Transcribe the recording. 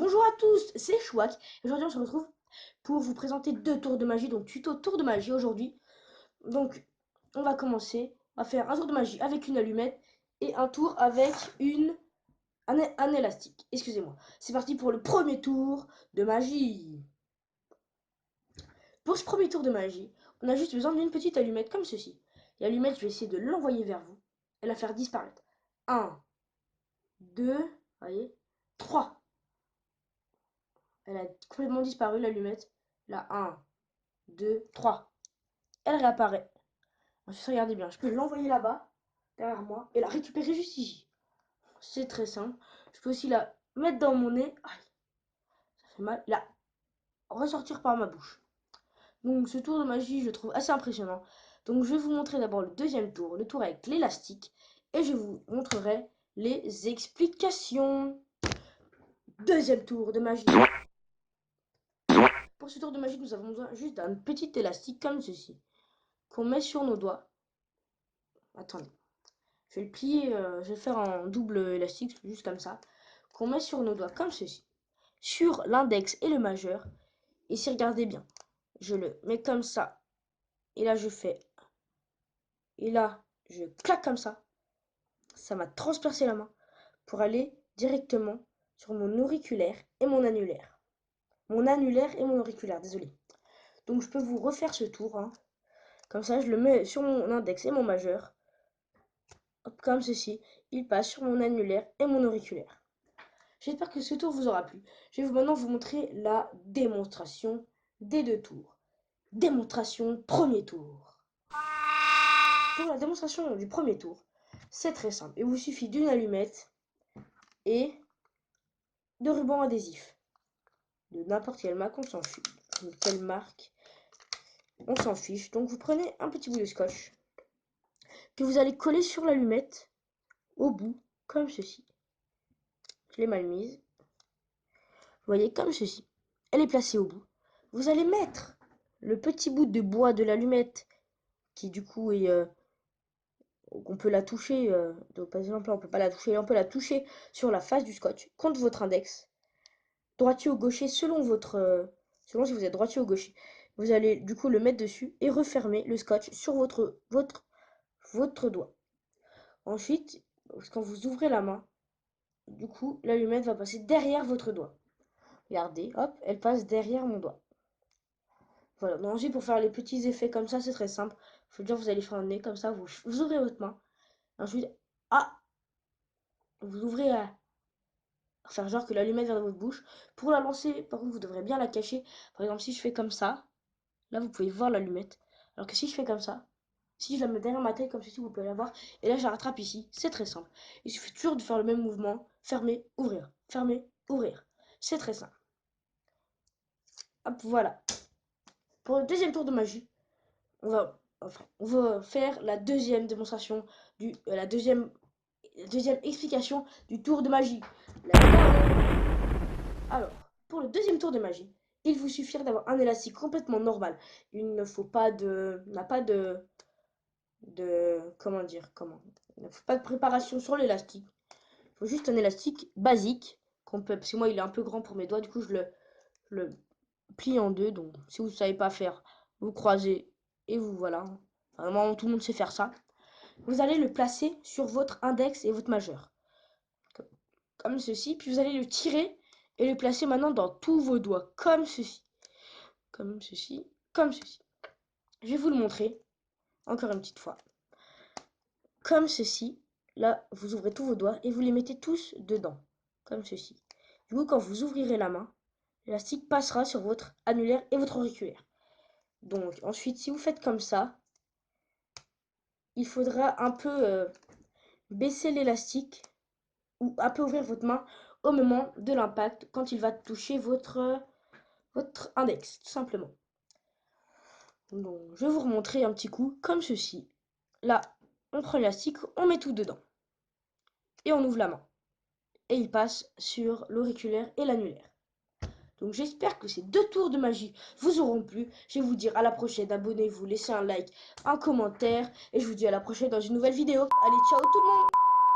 Bonjour à tous, c'est Chouac. Aujourd'hui, on se retrouve pour vous présenter deux tours de magie, donc tuto tour de magie aujourd'hui. Donc, on va commencer à faire un tour de magie avec une allumette et un tour avec un élastique. Excusez-moi. C'est parti pour le premier tour de magie. Pour ce premier tour de magie, on a juste besoin d'une petite allumette comme ceci. L'allumette, je vais essayer de l'envoyer vers vous et la faire disparaître. 1, 2, voyez, 3. Elle a complètement disparu, l'allumette. Là, 1, 2, 3. Elle réapparaît. Ensuite, regardez bien, je peux l'envoyer là-bas, derrière moi, et la récupérer juste ici. C'est très simple. Je peux aussi la mettre dans mon nez. Aïe, ça fait mal. La ressortir par ma bouche. Donc, ce tour de magie, je le trouve assez impressionnant. Donc, je vais vous montrer d'abord le deuxième tour, le tour avec l'élastique, et je vous montrerai les explications. Deuxième tour de magie. Pour ce tour de magie, nous avons besoin juste d'un petit élastique comme ceci, qu'on met sur nos doigts. Attendez. Je vais le plier, je vais le faire en double élastique, juste comme ça, qu'on met sur nos doigts, comme ceci, sur l'index et le majeur. Et si regardez bien, je le mets comme ça, et là je fais, et là je claque comme ça m'a transpercé la main, pour aller directement sur mon auriculaire et mon annulaire. Mon annulaire et mon auriculaire, désolé. Donc je peux vous refaire ce tour, hein. Comme ça je le mets sur mon index et mon majeur, hop, comme ceci, il passe sur mon annulaire et mon auriculaire. J'espère que ce tour vous aura plu. Je vais maintenant vous montrer la démonstration des deux tours. Démonstration premier tour. Pour la démonstration du premier tour, c'est très simple. Il vous suffit d'une allumette et de ruban adhésif. De n'importe quelle marque, on s'en fiche. De quelle marque, on s'en fiche. Donc vous prenez un petit bout de scotch que vous allez coller sur l'allumette au bout, comme ceci. Je l'ai mal mise. Vous voyez, comme ceci. Elle est placée au bout. Vous allez mettre le petit bout de bois de l'allumette qui du coup est on peut la toucher, donc par exemple là on peut pas la toucher, on peut la toucher sur la face du scotch contre votre index, droitier ou gaucher selon si vous êtes droitier ou gaucher. Vous allez du coup le mettre dessus et refermer le scotch sur votre doigt. Ensuite, quand vous ouvrez la main, du coup l'allumette va passer derrière votre doigt. Regardez, hop, elle passe derrière mon doigt. Voilà, donc ensuite pour faire les petits effets comme ça, c'est très simple. Je veux dire, vous allez faire un nez comme ça, vous ouvrez votre main. Ensuite, ah, vous ouvrez à faire genre que l'allumette vient dans votre bouche. Pour la lancer, par contre, vous devrez bien la cacher. Par exemple, si je fais comme ça, là, vous pouvez voir l'allumette. Alors que si je fais comme ça, si je la mets derrière ma tête comme ceci, vous pouvez la voir. Et là, je la rattrape ici. C'est très simple. Il suffit toujours de faire le même mouvement. Fermer, ouvrir. Fermer, ouvrir. C'est très simple. Hop, voilà. Pour le deuxième tour de magie, on va faire la deuxième démonstration la deuxième explication du tour de magie. Alors, pour le deuxième tour de magie, il vous suffira d'avoir un élastique complètement normal. Il ne faut pas n'a pas il ne faut pas de préparation sur l'élastique. Il faut juste un élastique basique parce que moi il est un peu grand pour mes doigts, du coup le plie en deux. Donc si vous ne savez pas faire, vous croisez et vous voilà. Vraiment tout le monde sait faire ça. Vous allez le placer sur votre index et votre majeur. Comme ceci. Puis vous allez le tirer et le placer maintenant dans tous vos doigts. Comme ceci. Comme ceci. Comme ceci. Je vais vous le montrer. Encore une petite fois. Comme ceci. Là, vous ouvrez tous vos doigts et vous les mettez tous dedans. Comme ceci. Du coup, quand vous ouvrirez la main, l'élastique passera sur votre annulaire et votre auriculaire. Donc, ensuite, si vous faites comme ça, il faudra un peu baisser l'élastique ou un peu ouvrir votre main au moment de l'impact quand il va toucher votre index, tout simplement. Donc, je vais vous remontrer un petit coup comme ceci. Là, on prend l'élastique, on met tout dedans. Et on ouvre la main. Et il passe sur l'auriculaire et l'annulaire. Donc j'espère que ces deux tours de magie vous auront plu. Je vais vous dire à la prochaine. Abonnez-vous, laissez un like, un commentaire. Et je vous dis à la prochaine dans une nouvelle vidéo. Allez, ciao tout le monde!